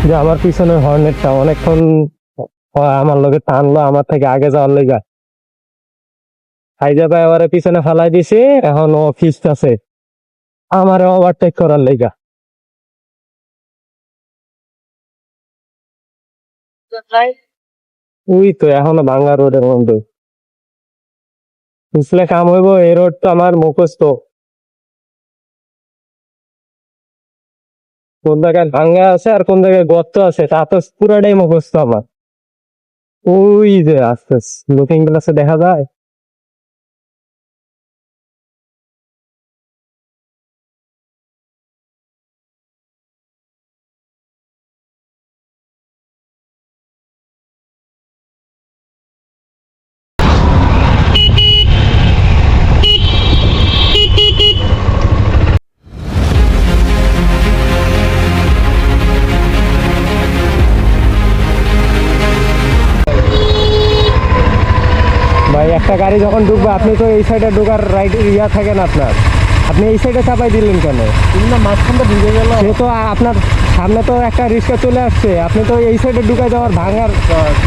যে আমার পিছনে হর্নেটটা অনেকক্ষণ আমার লগে টানলো আমার থেকে আগে যাওয়ার লেগা। হাইজা পায় এবারে পিছনে ফেলাই দিছে, এখন ও ফিস্ট আছে আমারে ওভারটেক করার লেগা। ওই তো এখনো ভাঙ্গা রোডের মধ্যে বুঝলে কাম হইব। এই রোড তো আমার মুখস্থ, কোন জায়গায় ভাঙ্গা আছে আর কোন জায়গায় গর্ত আছে তা তো পুরাটাই মুখস্থ আমার। ওই যে আস্তে লুকিং গ্লাসে দেখা যায়। ভাই একটা গাড়ি যখন ঢুকবে আপনি তো এই সাইডে ঢোকার রাইট ইয়া থাকেন আপনার, আপনি এই সাইডে চাপাই দিলেন কেন? না মাঝখানটা ঢুকে গেল। সে তো আপনার সামনে তো একটা রিক্সা চলে আসছে, আপনি তো এই সাইডে ঢুকাই যাওয়ার ভাঙার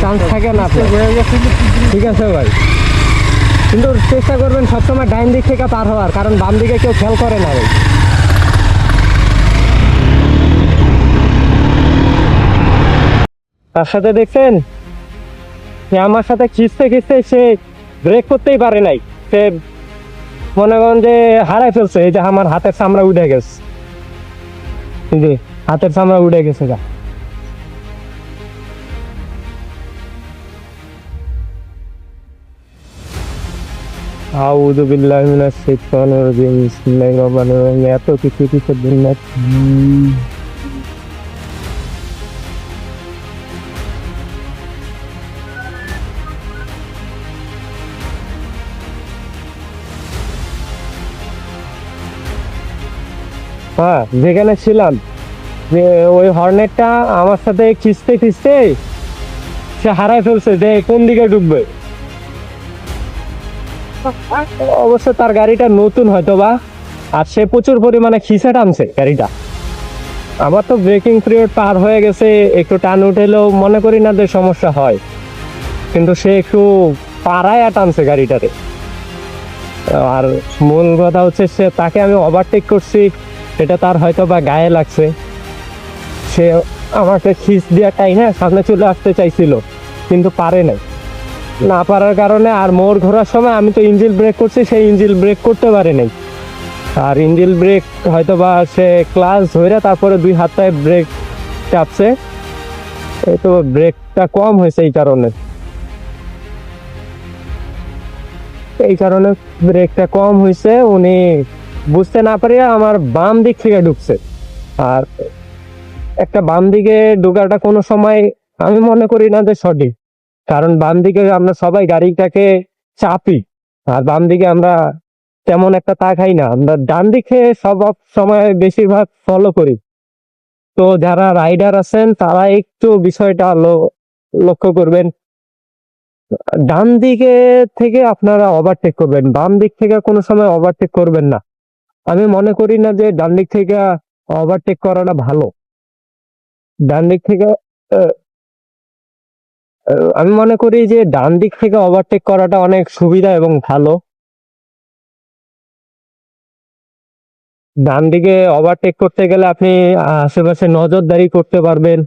চান্স থাকে না আপনার। ঠিক আছে ভাই, কিন্তু চেষ্টা করবেন সবসময় ডাইন দিক থেকে পার হওয়ার, কারণ বাম দিকে কেউ খেয়াল করে না ভাই। তার সাথে দেখছেন সে আমার সাথে খিচতে খিচতে সে ব্রেক করতেই পারে নাই, সে মনে করেন যে হারাই ফেলছে। এই যে আমার হাতের চামড়া উঠে গেছে, এই যে হাতের চামড়া উঠে গেছে গা। আউযু বিল্লাহি মিনাশ শাইতানির রাজিম, বিসমিল্লাহির রহমানির রহিম। এত কিছু কিসের জন্য? হ্যাঁ, যেখানে ছিলাম যে ওই হর্নেটটা আমার সাথে খিচতে খিচতে সে হারাই ফেলছে যে কোন দিকে ঢুকবে। অবশ্য তার গাড়িটা নতুন হয়তো বা, আর সে প্রচুর পরিমাণে খিচে টানছে গাড়িটা। আমার তো ব্রেকিং পিরিয়ড পার হয়ে গেছে, একটু টান উঠেলেও মনে করি না যে সমস্যা হয়, কিন্তু সে একটু পাড়ায় টানছে গাড়িটারে। আর মূল কথা হচ্ছে সে তাকে আমি ওভারটেক করছি, সেটা তার হয়তো বা গায়ে লাগছে। সে আমাকে খিচ দিয়া টাইনা সামনে চলে আসতে চাইছিল, কিন্তু পারে নাই। না পারার কারণে আর মোড় ঘোরার সময় আমি তো ইঞ্জিন ব্রেক করছি, সেই ইঞ্জিন ব্রেক করতে পারে নাই। আর ইঞ্জিন ব্রেক হয়তো বা সে ক্লাস ধরে তারপরে দুই হাতটায় ব্রেক চাপছে, এই তো ব্রেকটা কম হয়েছে এই কারণে ব্রেকটা কম হয়েছে। উনি বুঝতে না পারিয়া আমার বাম দিক থেকে ঢুকছে। আর একটা বাম দিকে ঢোকাটা কোনো সময় আমি মনে করি না যে সঠিক, কারণ বাম দিকে আমরা সবাই গাড়িটাকে চাপি, আর বাম দিকে আমরা তেমন একটা তাকাই না, আমরা ডান দিকে সব সময় বেশিরভাগ ফলো করি। তো যারা রাইডার আছেন তারা একটু বিষয়টা লক্ষ্য করবেন, ডান দিকে থেকে আপনারা ওভারটেক করবেন, বাম দিক থেকে কোনো সময় ওভারটেক করবেন না। আমি মনে করি না যে ডান দিক থেকে ওভারটেক করাটা ভালো। ডান দিক থেকে আহ, আমি মনে করি যে ডান দিক থেকে ওভারটেক করাটা অনেক সুবিধা এবং ভালো। ডান দিকে ওভারটেক করতে গেলে আপনি আশেপাশে নজরদারি করতে পারবেন,